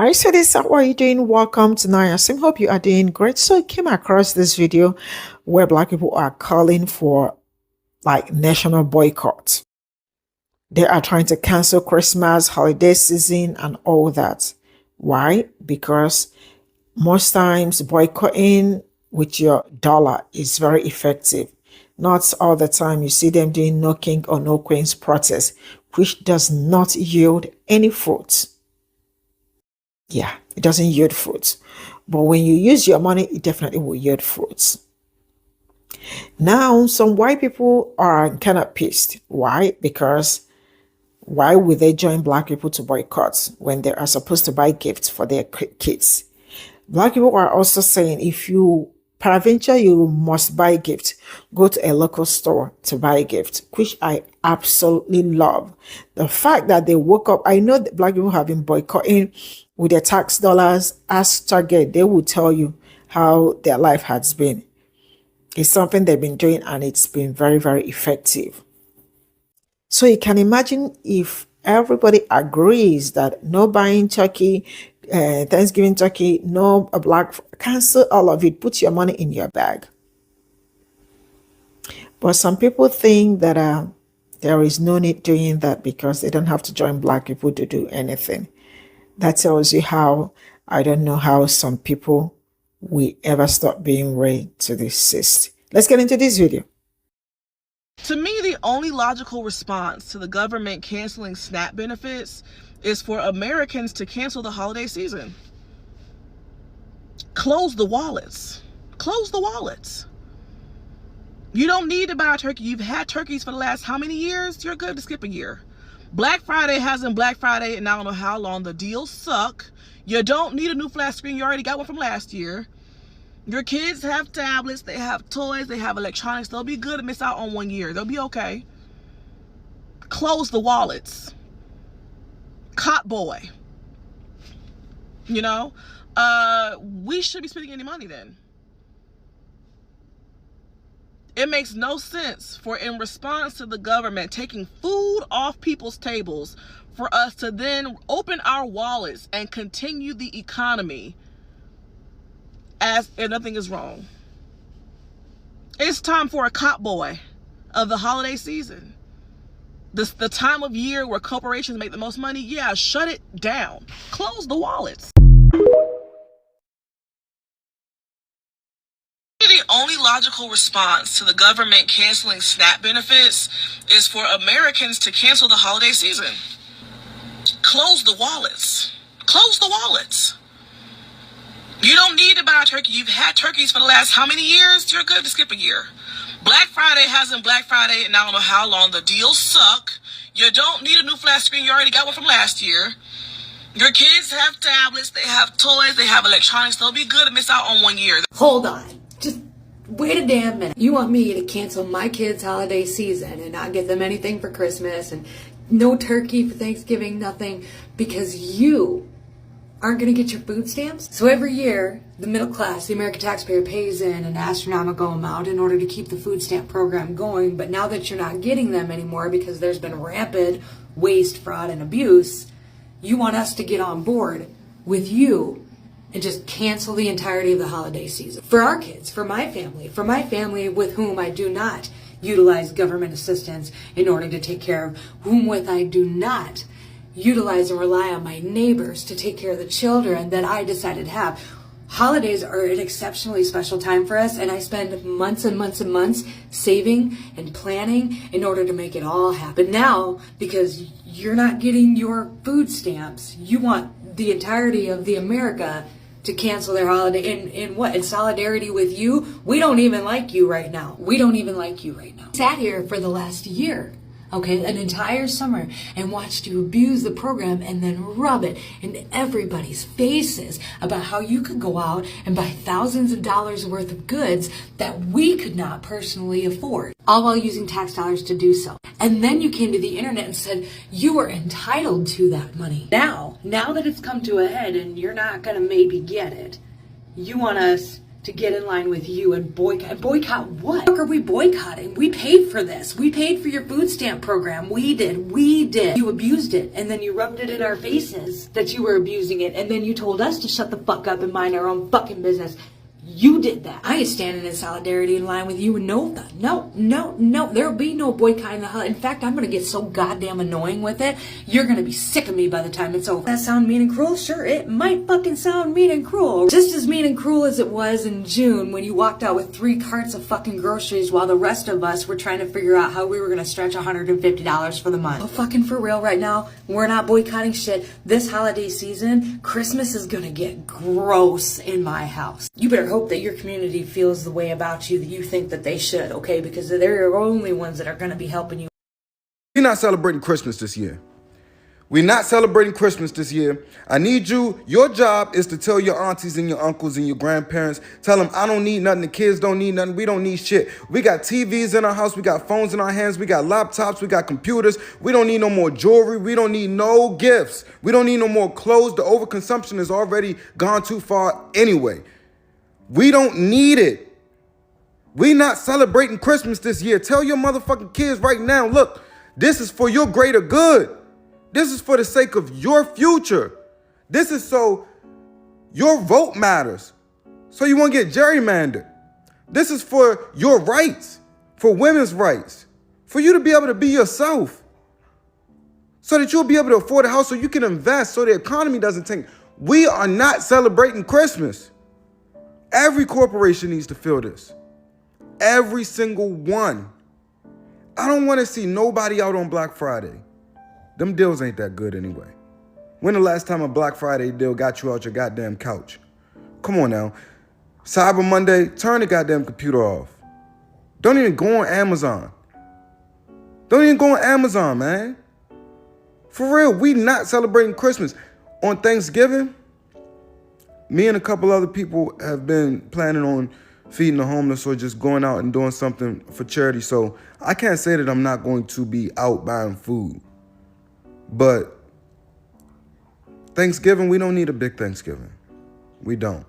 Hi, so this how are you doing? Welcome to Nayasim. Hope you are doing great. So I came across this video where Black people are calling for like national boycott. They are trying to cancel Christmas, holiday season, and all that. Why? Because most times boycotting with your dollar is very effective. Not all the time you see them doing no king or no queens protest, which does not yield any fruit. Yeah, it doesn't yield fruits. But when you use your money, it definitely will yield fruits. Now, some white people are kind of pissed. Why? Because why would they join Black people to boycott when they are supposed to buy gifts for their kids? Black people are also saying if you peradventure you must buy a gift, go to a local store to buy a gift, which I absolutely love. The fact that they woke up, I know that Black people have been boycotting with their tax dollars. Ask Target, they will tell you how their life has been. It's something they've been doing and it's been very, very effective. So you can imagine if everybody agrees that no buying turkey, Thanksgiving turkey, no cancel all of it, put your money in your bag. But some people think that there is no need doing that because they don't have to join Black people to do anything. That tells you how, I don't know how some people will ever stop being racist. Let's get into this video. To me, the only logical response to the government canceling SNAP benefits is for Americans to cancel the holiday season. Close the wallets. Close the wallets. You don't need to buy a turkey. You've had turkeys for the last how many years? You're good to skip a year. Black Friday hasn't Black Friday and I don't know how long. The deals suck. You don't need a new flat screen. You already got one from last year. Your kids have tablets, they have toys, they have electronics. They'll be good to miss out on 1 year. They'll be okay. Close the wallets. Cot boy. You know? We shouldn't be spending any money then. It makes no sense for, in response to the government taking food off people's tables, for us to then open our wallets and continue the economy as if nothing is wrong. It's time for a cop boy of the holiday season. The time of year where corporations make the most money. Yeah, shut it down. Close the wallets. The only logical response to the government canceling SNAP benefits is for Americans to cancel the holiday season. Close the wallets. Close the wallets. You don't need to buy a turkey. You've had turkeys for the last how many years? You're good to skip a year. Black Friday hasn't Black Friday and I don't know how long. The deals suck. You don't need a new flat screen. You already got one from last year. Your kids have tablets, they have toys, they have electronics. They'll be good to miss out on 1 year. Hold on. Just wait a damn minute. You want me to cancel my kids' holiday season and not get them anything for Christmas and no turkey for Thanksgiving, nothing, because you aren't going to get your food stamps? So every year, the middle class, the American taxpayer, pays in an astronomical amount in order to keep the food stamp program going. But now that you're not getting them anymore because there's been rampant waste, fraud, and abuse, you want us to get on board with you and just cancel the entirety of the holiday season. For our kids, for my family with whom I do not utilize government assistance in order to take care of, whom with I do not utilize and rely on my neighbors to take care of the children that I decided to have. Holidays are an exceptionally special time for us, and I spend months and months and months saving and planning in order to make it all happen. Now, because you're not getting your food stamps, you want the entirety of the America to cancel their holiday. In solidarity with you? We don't even like you right now. Sat here for the last year, okay, an entire summer, and watched you abuse the program and then rub it in everybody's faces about how you could go out and buy thousands of dollars worth of goods that we could not personally afford, all while using tax dollars to do so. And then you came to the internet and said you were entitled to that money. Now that it's come to a head and you're not gonna maybe get it, you want us to get in line with you and boycott. Boycott what? What are we boycotting? We paid for this. We paid for your food stamp program. We did. You abused it, and then you rubbed it in our faces that you were abusing it, and then you told us to shut the fuck up and mind our own fucking business. You did that. I ain't standing in solidarity in line with you and no. There'll be no boycotting the holiday. In fact, I'm gonna get so goddamn annoying with it, you're gonna be sick of me by the time it's over. That sound mean and cruel? Sure, it might fucking sound mean and cruel. Just as mean and cruel as it was in June when you walked out with 3 carts of fucking groceries while the rest of us were trying to figure out how we were gonna stretch $150 for the month. But fucking for real right now, we're not boycotting shit. This holiday season, Christmas is gonna get gross in my house. You better hope that your community feels the way about you that you think that they should, okay? Because they're your only ones that are going to be helping you. We're not celebrating Christmas this year. We're not celebrating Christmas this year. I need you. Your job is to tell your aunties and your uncles and your grandparents, tell them I don't need nothing. The kids don't need nothing. We don't need shit. We got TVs in our house. We got phones in our hands. We got laptops. We got computers. We don't need no more jewelry. We don't need no gifts. We don't need no more clothes. The overconsumption has already gone too far anyway. We don't need it. We not celebrating Christmas this year. Tell your motherfucking kids right now, look, this is for your greater good. This is for the sake of your future. This is so your vote matters. So you won't get gerrymandered. This is for your rights, for women's rights, for you to be able to be yourself, so that you'll be able to afford a house, so you can invest, so the economy doesn't tank. We are not celebrating Christmas. Every corporation needs to feel this. Every single one. I don't want to see nobody out on Black Friday. Them deals ain't that good anyway. When the last time a Black Friday deal got you out your goddamn couch? Come on now. Cyber Monday, turn the goddamn computer off. Don't even go on Amazon. Don't even go on Amazon, man. For real, we not celebrating Christmas. On Thanksgiving, me and a couple other people have been planning on feeding the homeless or just going out and doing something for charity. So I can't say that I'm not going to be out buying food. But Thanksgiving, we don't need a big Thanksgiving. We don't.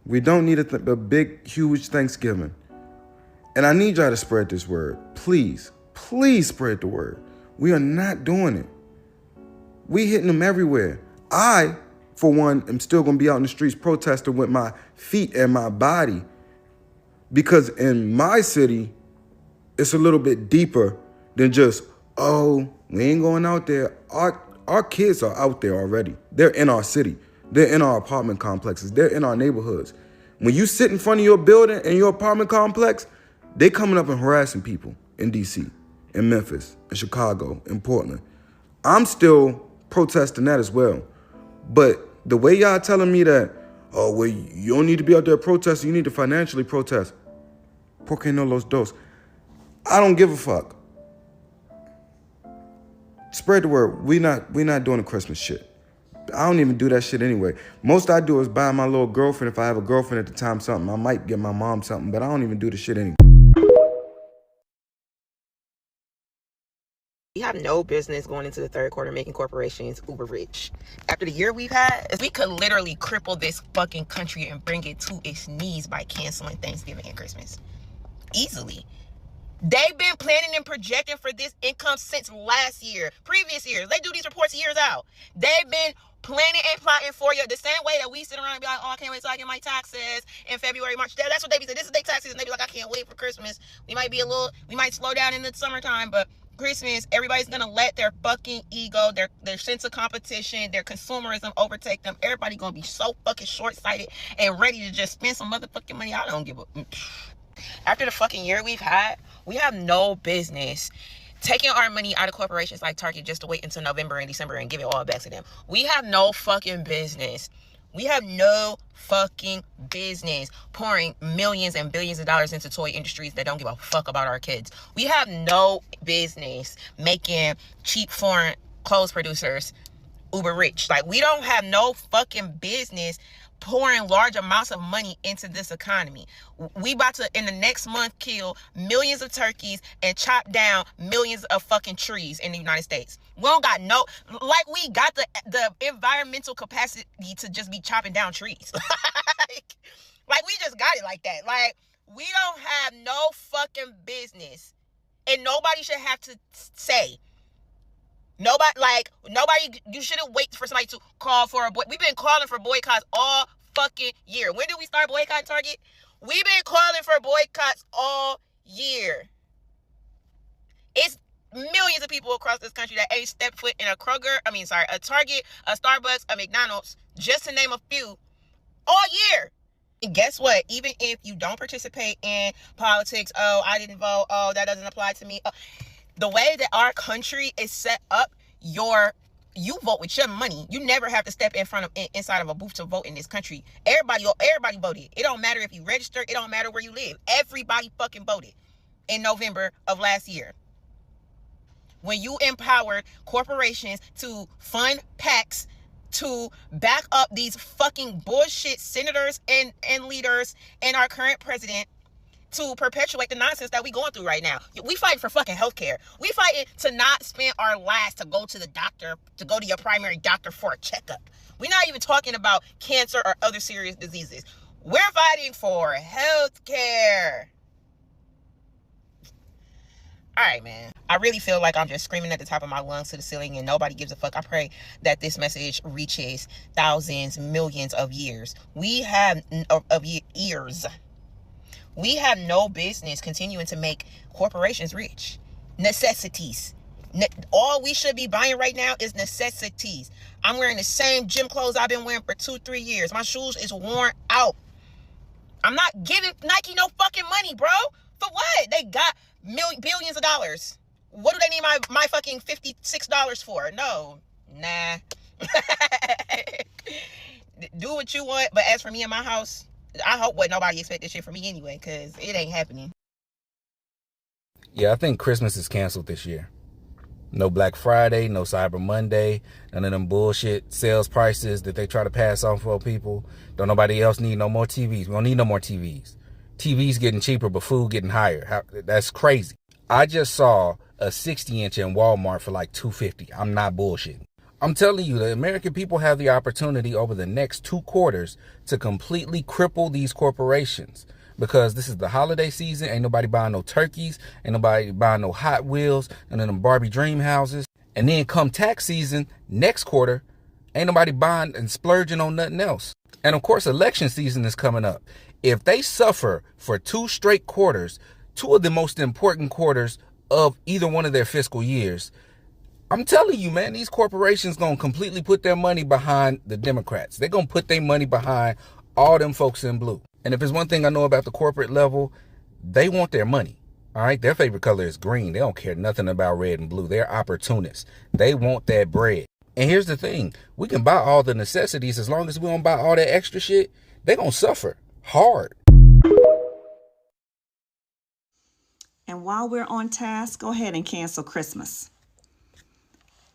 We don't need a big, huge Thanksgiving. And I need y'all to spread this word. Please, please spread the word. We are not doing it. We hitting them everywhere. I, for one, am still going to be out in the streets protesting with my feet and my body, because in my city, it's a little bit deeper than just, oh, we ain't going out there. Our kids are out there already. They're in our city. They're in our apartment complexes. They're in our neighborhoods. When you sit in front of your building and your apartment complex, they coming up and harassing people in D.C., in Memphis, in Chicago, in Portland. I'm still protesting that as well. But the way y'all telling me that, oh, well, you don't need to be out there protesting, you need to financially protest. Porque no los dos. I don't give a fuck. Spread the word. We not doing the Christmas shit. I don't even do that shit anyway. Most I do is buy my little girlfriend, if I have a girlfriend at the time, something. I might get my mom something, but I don't even do the shit anyway. We have no business going into the third quarter making corporations uber rich. After the year we've had, we could literally cripple this fucking country and bring it to its knees by canceling Thanksgiving and Christmas. Easily. They've been planning and projecting for this income since last year, previous years. They do these reports years out. They've been planning and plotting for you the same way that we sit around and be like, oh, I can't wait till I get my taxes in February, March. That's what they be saying. This is their taxes. And they be like, I can't wait for Christmas. We might slow down in the summertime, but Christmas, everybody's gonna let their fucking ego, their sense of competition, their consumerism overtake them. Everybody gonna be so fucking short-sighted and ready to just spend some motherfucking money. I don't give a... After the fucking year we've had, we have no business taking our money out of corporations like Target just to wait until November and December and give it all back to them. We have no fucking business. We have no fucking business pouring millions and billions of dollars into toy industries that don't give a fuck about our kids. We have no business making cheap foreign clothes producers uber rich. Like, we don't have no fucking business pouring large amounts of money into this economy. We about to, in the next month, kill millions of turkeys and chop down millions of fucking trees in the United States. We don't got no, like, we got the environmental capacity to just be chopping down trees. Like, Like, we just got it like that. Like, we don't have no fucking business. And nobody should have to say. Nobody, you shouldn't wait for somebody to call for a boycott. We've been calling for boycotts all fucking year. When did we start boycotting Target? We've been calling for boycotts all year. It's millions of people across this country that ain't stepped foot in a Target, a Starbucks, a McDonald's, just to name a few, all year. And guess what? Even if you don't participate in politics, oh, I didn't vote, oh, that doesn't apply to me. The way that our country is set up, you vote with your money. You never have to step inside of a booth to vote in this country. Everybody voted. It don't matter if you register. It don't matter where you live. Everybody fucking voted in November of last year. When you empowered corporations to fund PACs to back up these fucking bullshit senators and leaders and our current president to perpetuate the nonsense that we going through right now. We fighting for fucking healthcare. We fighting to not spend our last to go to the doctor, to go to your primary doctor for a checkup. We're not even talking about cancer or other serious diseases. We're fighting for healthcare. All right, man. I really feel like I'm just screaming at the top of my lungs to the ceiling and nobody gives a fuck. I pray that this message reaches thousands, millions of years. We have no business continuing to make corporations rich. Necessities. All we should be buying right now is necessities. I'm wearing the same gym clothes I've been wearing for 2-3 years. My shoes is worn out. I'm not giving Nike no fucking money, bro. For what? They got billions of dollars. What do they need my fucking $56 for? No. Nah. Do what you want, but as for me and my house, I hope nobody expect this shit from me anyway, because it ain't happening. Yeah, I think Christmas is canceled this year. No Black Friday, no Cyber Monday, none of them bullshit sales prices that they try to pass on for people. Don't nobody else need no more TVs. We don't need no more TVs. TVs getting cheaper, but food getting higher. That's crazy. I just saw a 60-inch in Walmart for like $250. I'm not bullshitting. I'm telling you, the American people have the opportunity over the next 2 quarters to completely cripple these corporations. Because this is the holiday season. Ain't nobody buying no turkeys. Ain't nobody buying no Hot Wheels and then them Barbie dream houses. And then come tax season, next quarter, ain't nobody buying and splurging on nothing else. And of course, election season is coming up. If they suffer for 2 straight quarters, 2 of the most important quarters of either one of their fiscal years, I'm telling you, man, these corporations going to completely put their money behind the Democrats. They're going to put their money behind all them folks in blue. And if there's one thing I know about the corporate level, they want their money. All right. Their favorite color is green. They don't care nothing about red and blue. They're opportunists. They want that bread. And here's the thing. We can buy all the necessities as long as we don't buy all that extra shit. They're going to suffer hard. And while we're on task, go ahead and cancel Christmas.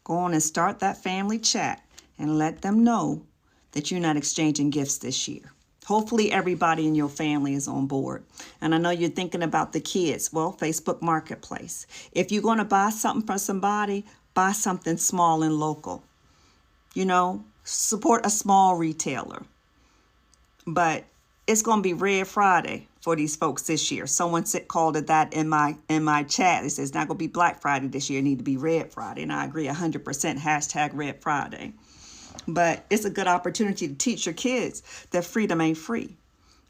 Go on and start that family chat and let them know that you're not exchanging gifts this year. Hopefully everybody in your family is on board. And I know you're thinking about the kids. Well, Facebook Marketplace. If you're going to buy something for somebody, buy something small and local. You know, support a small retailer. But it's going to be Red Friday for these folks this year. Someone called it that in my chat. It says it's not going to be Black Friday this year. It need to be Red Friday. And I agree 100%. Hashtag Red Friday. But it's a good opportunity to teach your kids that freedom ain't free.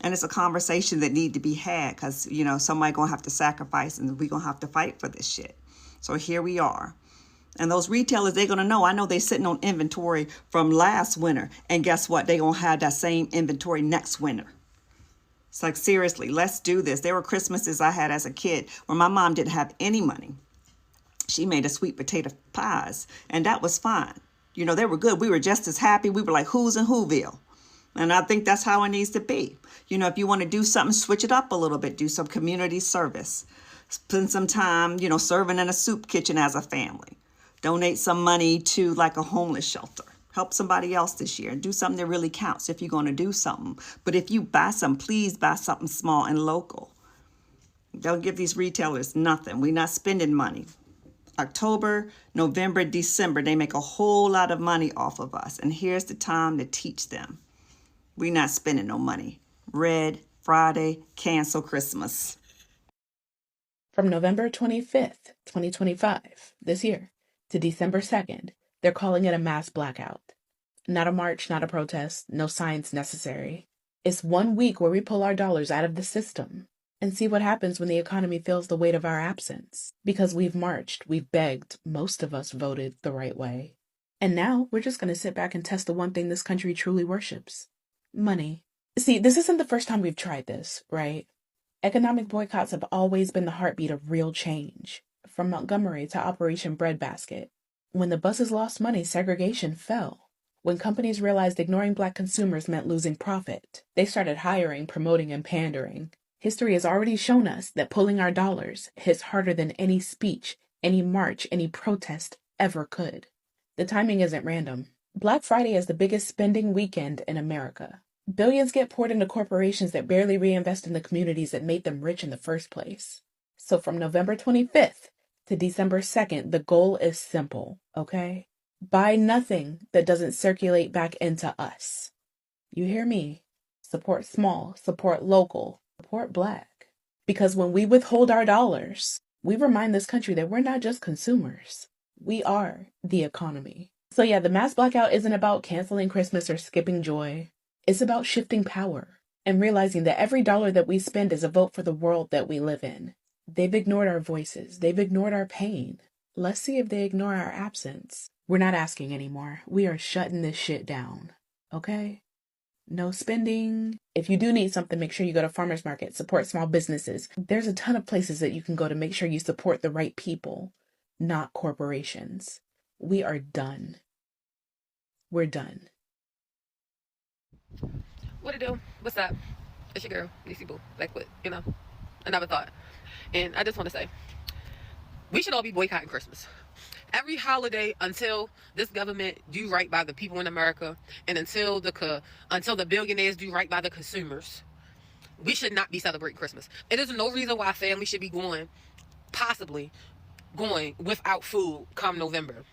And it's a conversation that need to be had because, you know, somebody going to have to sacrifice and we going to have to fight for this shit. So here we are. And those retailers, they're going to know. I know they're sitting on inventory from last winter. And guess what? They're going to have that same inventory next winter. It's like, seriously, let's do this. There were Christmases I had as a kid where my mom didn't have any money. She made a sweet potato pies, and that was fine. You know, they were good. We were just as happy. We were like, who's in Whoville? And I think that's how it needs to be. You know, if you want to do something, switch it up a little bit. Do some community service. Spend some time, you know, serving in a soup kitchen as a family. Donate some money to like a homeless shelter. Help somebody else this year and do something that really counts if you're going to do something. But if you buy something, please buy something small and local. Don't give these retailers nothing. We're not spending money. October, November, December, they make a whole lot of money off of us. And here's the time to teach them. We're not spending no money. Red Friday, cancel Christmas. From November 25th, 2025, this year, to December 2nd, they're calling it a mass blackout. Not a march, not a protest, no signs necessary. It's 1 week where we pull our dollars out of the system and see what happens when the economy feels the weight of our absence. Because we've marched, we've begged, most of us voted the right way. And now we're just going to sit back and test the one thing this country truly worships: money. See, this isn't the first time we've tried this, right? Economic boycotts have always been the heartbeat of real change, from Montgomery to Operation Breadbasket. When the buses lost money, segregation fell. When companies realized ignoring Black consumers meant losing profit, they started hiring, promoting, and pandering. History has already shown us that pulling our dollars hits harder than any speech, any march, any protest ever could. The timing isn't random. Black Friday is the biggest spending weekend in America. Billions get poured into corporations that barely reinvest in the communities that made them rich in the first place. So from November 25th to December 2nd, the goal is simple, okay? Buy nothing that doesn't circulate back into us. You hear me? Support small, support local, support Black. Because when we withhold our dollars, we remind this country that we're not just consumers. We are the economy. So yeah, the mass blackout isn't about canceling Christmas or skipping joy. It's about shifting power and realizing that every dollar that we spend is a vote for the world that we live in. They've ignored our voices. They've ignored our pain. Let's see if they ignore our absence. We're not asking anymore. We are shutting this shit down. Okay? No spending. If you do need something, make sure you go to farmers market, support small businesses. There's a ton of places that you can go to make sure you support the right people, not corporations. We are done. We're done. What it do? What's up? It's your girl, Pe0ple. Like what? Another thought. And I just want to say, we should all be boycotting Christmas. Every holiday until this government do right by the people in America, and until the billionaires do right by the consumers, we should not be celebrating Christmas. It is no reason why family should be possibly going without food come November.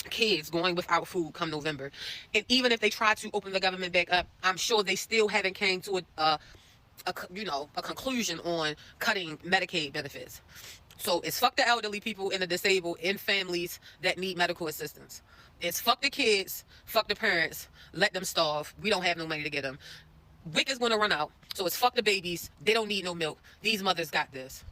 Kids going without food come November. And even if they try to open the government back up, I'm sure they still haven't came to a conclusion on cutting Medicaid benefits. So it's fuck the elderly people and the disabled in families that need medical assistance. It's fuck the kids, fuck the parents, let them starve. We don't have no money to get them. WIC is going to run out. So it's fuck the babies. They don't need no milk. These mothers got this.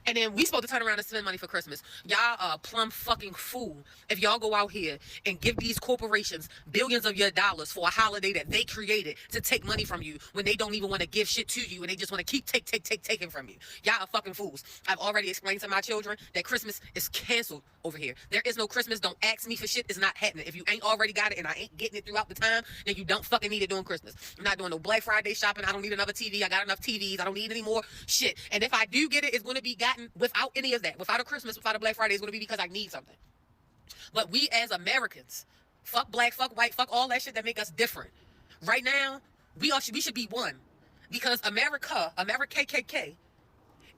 And then we supposed to turn around and spend money for Christmas. Y'all are a plumb fucking fool if y'all go out here and give these corporations billions of your dollars for a holiday that they created to take money from you when they don't even want to give shit to you and they just want to keep taking from you. Y'all are fucking fools. I've already explained to my children that Christmas is canceled over here. There is no Christmas. Don't ask me for shit. It's not happening. If you ain't already got it and I ain't getting it throughout the time, then you don't fucking need it during Christmas. I'm not doing no Black Friday shopping. I don't need another TV. I got enough TVs. I don't need any more shit. And if I do get it, it's going to be gotten without any of that. Without a Christmas, without a Black Friday, it's going to be because I need something. But we as Americans, fuck Black, fuck white, fuck all that shit that make us different. Right now, we should be one. Because America KKK,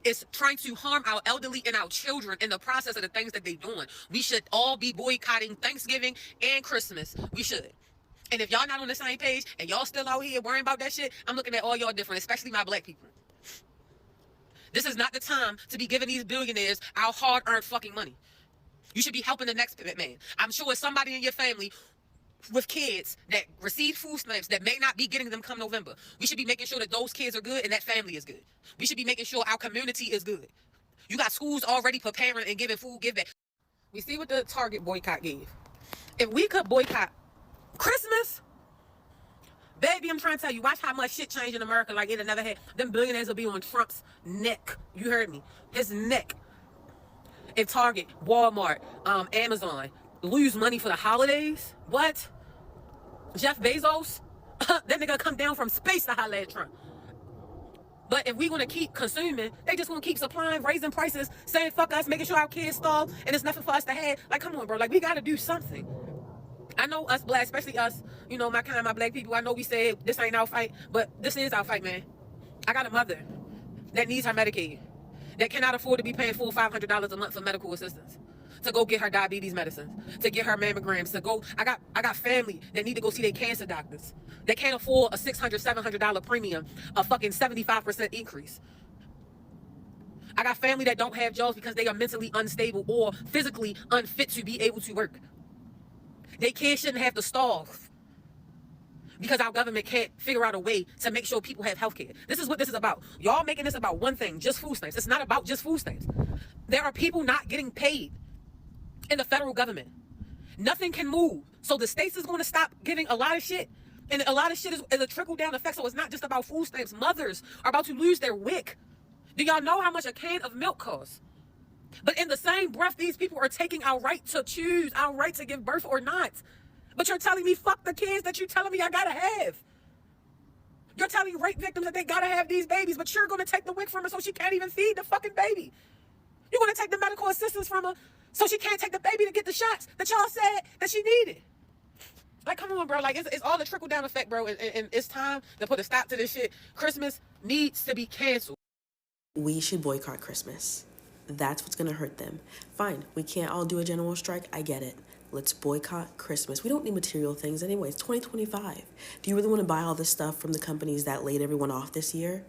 is trying to harm our elderly and our children in the process of the things that they're doing. We should all be boycotting Thanksgiving and Christmas. We should. And if y'all not on the same page and y'all still out here worrying about that shit, I'm looking at all y'all different, especially my Black people. This is not the time to be giving these billionaires our hard-earned fucking money. You should be helping the next man. I'm sure it's somebody in your family with kids that receive food stamps that may not be getting them come November. We should be making sure that those kids are good and that family is good. We should be making sure our community is good. You got schools already preparing and giving food give back. We see what the Target boycott gave. If we could boycott Christmas, baby, I'm trying to tell you, watch how much shit changed in America like it never had. Them billionaires will be on Trump's neck. You heard me. His neck. If Target, Walmart, Amazon lose money for the holidays, what? Jeff Bezos, that nigga come down from space to holler at Trump. But if we want to keep consuming, they just want to keep supplying, raising prices, saying fuck us, making sure our kids starve, and it's nothing for us to have. Like, come on, bro. Like, we got to do something. I know us Black, especially us, you know, my Black people, I know we said this ain't our fight, but this is our fight, man. I got a mother that needs her Medicaid, that cannot afford to be paying full $500 a month for medical assistance. to go get her diabetes medicine, to get her mammograms, to go. I got family that need to go see their cancer doctors. They can't afford a $600, $700 premium, a fucking 75% increase. I got family that don't have jobs because they are mentally unstable or physically unfit to be able to work. They kids shouldn't have to starve because our government can't figure out a way to make sure people have health care. This is what this is about. Y'all making this about one thing, just food stamps. It's not about just food stamps. There are people not getting paid in the federal government. Nothing can move. So the states is going to stop giving a lot of shit. And a lot of shit is a trickle-down effect. So it's not just about food stamps. Mothers are about to lose their wick. Do y'all know how much a can of milk costs? But in the same breath, these people are taking our right to choose, our right to give birth or not. But you're telling me fuck the kids that you're telling me I gotta have. You're telling rape victims that they gotta have these babies, but you're gonna take the wick from her so she can't even feed the fucking baby. You're gonna take the medical assistance from her so she can't take the baby to get the shots that y'all said that she needed. Like, come on, bro. Like, it's all the trickle-down effect, bro. And it's time to put a stop to this shit. Christmas needs to be canceled. We should boycott Christmas. That's what's gonna hurt them. Fine, we can't all do a general strike. I get it. Let's boycott Christmas. We don't need material things anyway. It's 2025. Do you really want to buy all this stuff from the companies that laid everyone off this year?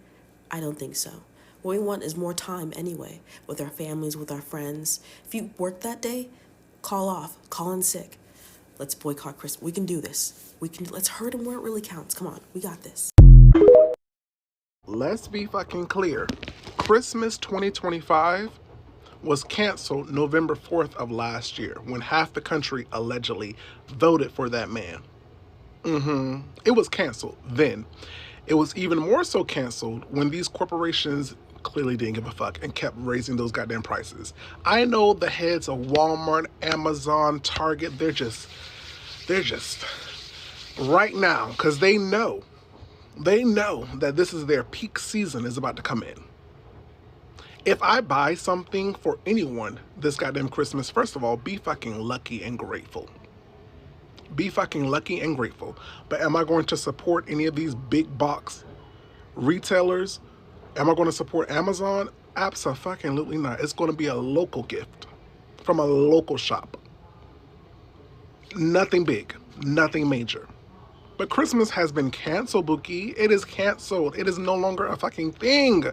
I don't think so. What we want is more time anyway, with our families, with our friends. If you work that day, call off, call in sick. Let's boycott Christmas. We can do this. Let's hurt them where it really counts. Come on, we got this. Let's be fucking clear. Christmas 2025 was canceled November 4th of last year when half the country allegedly voted for that man. It was canceled then. It was even more so canceled when these corporations clearly didn't give a fuck and kept raising those goddamn prices. I know the heads of Walmart, Amazon, Target, they're just right now, because they know that this is their peak season is about to come in. If I buy something for anyone this goddamn Christmas, first of all, be fucking lucky and grateful. Be fucking lucky and grateful. But am I going to support any of these big box retailers? Am I going to support Amazon? Abso-fucking-lutely not. It's going to be a local gift from a local shop. Nothing big, nothing major. But Christmas has been canceled, Bookie. It is canceled. It is no longer a fucking thing.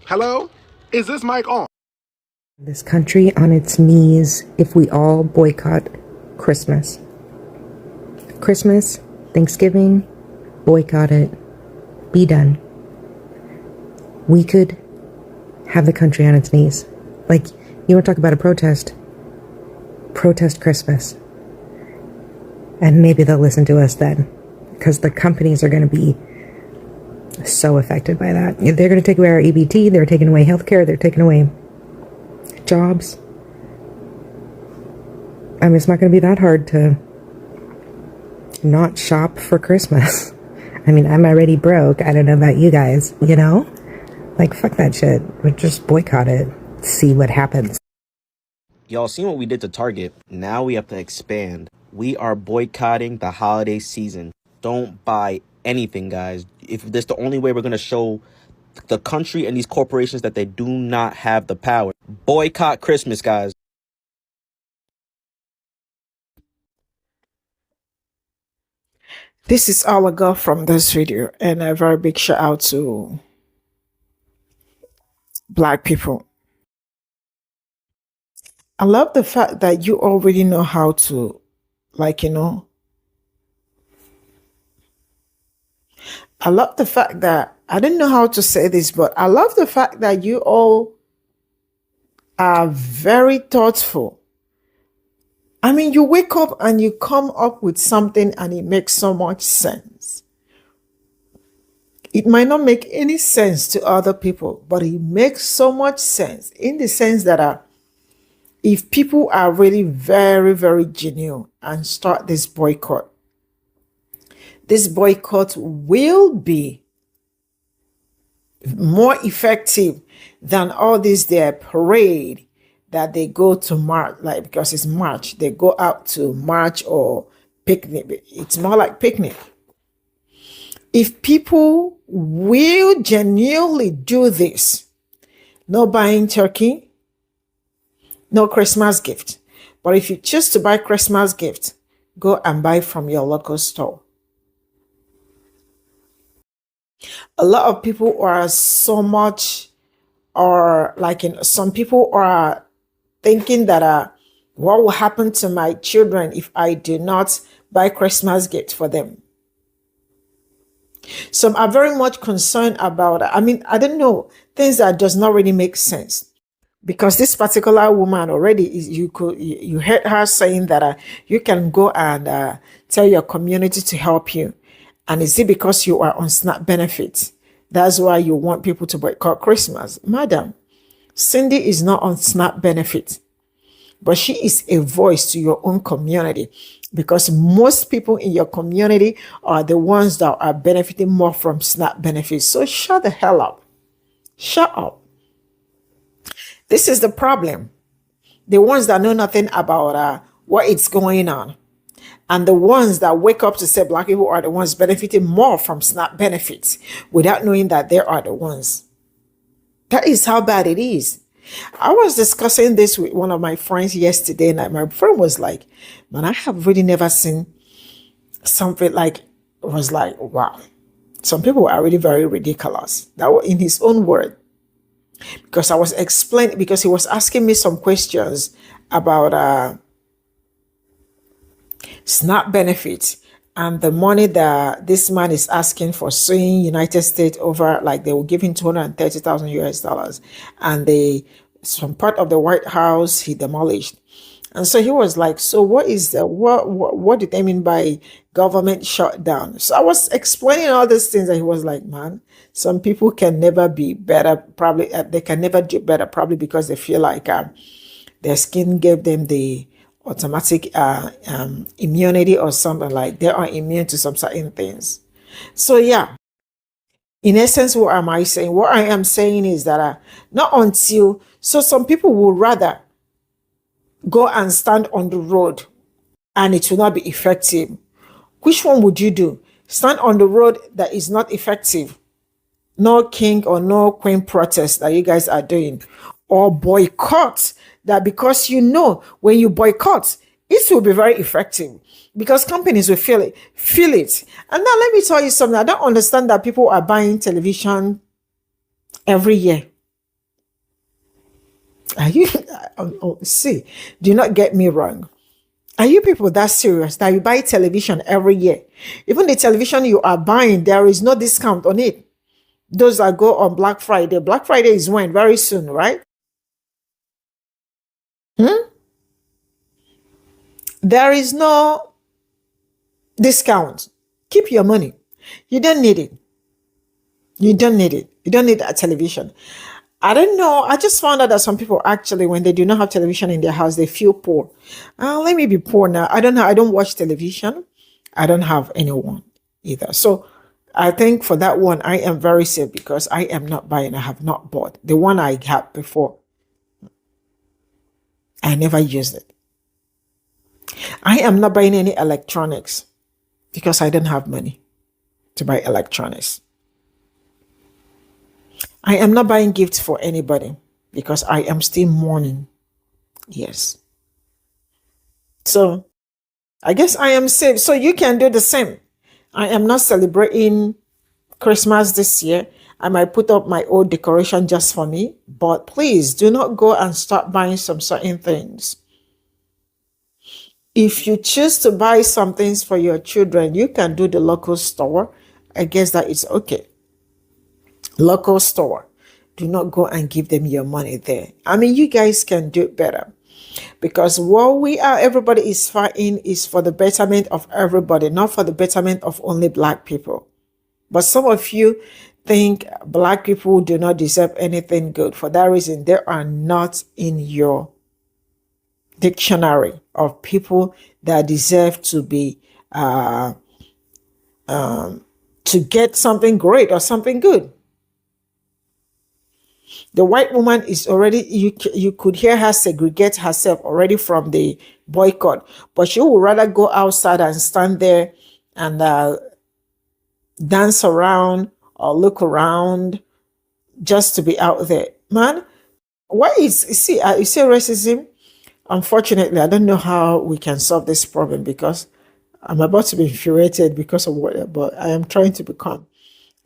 Hello? Is this mic on? This country on its knees if we all boycott Christmas. Christmas, Thanksgiving, boycott it. Be done. We could have the country on its knees. Like, you want to talk about a protest? Protest Christmas. And maybe they'll listen to us then. Because the companies are going to be so affected by that. They're going to take away our EBT. They're taking away healthcare. They're taking away jobs. I mean, it's not going to be that hard to not shop for Christmas. I mean, I'm already broke. I don't know about you guys, you know? Like, fuck that shit. We'll just boycott it. See what happens. Y'all seen what we did to Target. Now we have to expand. We are boycotting the holiday season. Don't buy anything, guys. If that's the only way we're going to show the country and these corporations that they do not have the power. Boycott Christmas, guys. This is all I got from this video, and a very big shout out to Black people. I love the fact that you already know how to, like, you know, I love the fact that, I didn't know how to say this, but I love the fact that you all are very thoughtful. I mean, you wake up and you come up with something and it makes so much sense. It might not make any sense to other people, but it makes so much sense in the sense that if people are really very, very genuine and start this boycott will be more effective than all this their parade that they go to March, like, because it's March, they go out to March or picnic. It's more like picnic. If people will genuinely do this, no buying turkey, no Christmas gift. But if you choose to buy Christmas gift, go and buy from your local store. A lot of people are so much, or like some people are thinking that what will happen to my children if I do not buy Christmas gift for them? Some are very much concerned about, I mean, I don't know, things that does not really make sense. Because this particular woman already is, you heard her saying that you can go and tell your community to help you, and is it because you are on SNAP benefits that's why you want people to boycott Christmas? Madam, Cindy is not on SNAP benefits, but she is a voice to your own community, because most people in your community are the ones that are benefiting more from SNAP benefits. So shut the hell up. Shut up. This is the problem. The ones that know nothing about what is going on, and the ones that wake up to say Black people are the ones benefiting more from SNAP benefits without knowing that they are the ones. That is how bad it is. I was discussing this with one of my friends yesterday, and my friend was like, man, I have really never seen something like, it was like, wow. Some people are really very ridiculous. That was in his own word. Because I was explaining, because he was asking me some questions about SNAP benefits and the money that this man is asking for suing United States over, like they were giving 230,000 US dollars, and some part of the White House he demolished. And so he was like, so what is the, what did they mean by government shutdown? So I was explaining all these things, and he was like, man, some people can never be better, probably they can never do better, probably because they feel like their skin gave them the automatic immunity or something, like they are immune to some certain things. So yeah, in essence, what am I saying? What I am saying is that not until, so some people would rather go and stand on the road and it will not be effective. Which one would you do? Stand on the road that is not effective, no king or no queen protest that you guys are doing, or boycott that, because you know when you boycott, it will be very effective because companies will feel it. And now let me tell you something. I don't understand that people are buying television every year. Are you see, do not get me wrong. Are you people that serious that you buy television every year? Even the television you are buying, there is no discount on it. Those that go on Black Friday. Black Friday is when? Very soon, right? There is no discount. Keep your money. You don't need it. You don't need it. You don't need a television. I don't know. I just found out that some people actually, when they do not have television in their house, they feel poor. Let me be poor now. I don't know. I don't watch television. I don't have anyone either. So I think for that one, I am very safe because I am not buying. I have not bought. The one I had before, I never used it. I am not buying any electronics because I don't have money to buy electronics. I am not buying gifts for anybody because I am still mourning. Yes. So I guess I am safe. So you can do the same. I am not celebrating Christmas this year. I might put up my old decoration just for me, but please do not go and start buying some certain things. If you choose to buy some things for your children, you can do the local store. I guess that is okay. Local store. Do not go and give them your money there. I mean, you guys can do it better. Because what everybody is fighting is for the betterment of everybody, not for the betterment of only Black people. But some of you think Black people do not deserve anything good. For that reason, they are not in your dictionary of people that deserve to be to get something great or something good. The white woman is already, you could hear her segregate herself already from the boycott, but she would rather go outside and stand there and dance around or look around just to be out there. Man, what is, you see racism? Unfortunately, I don't know how we can solve this problem because I'm about to be infuriated because of what, but I am trying to become.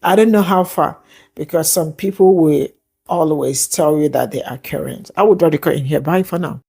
I don't know how far because some people will always tell you that they are current. I would draw the curtain here. Bye for now.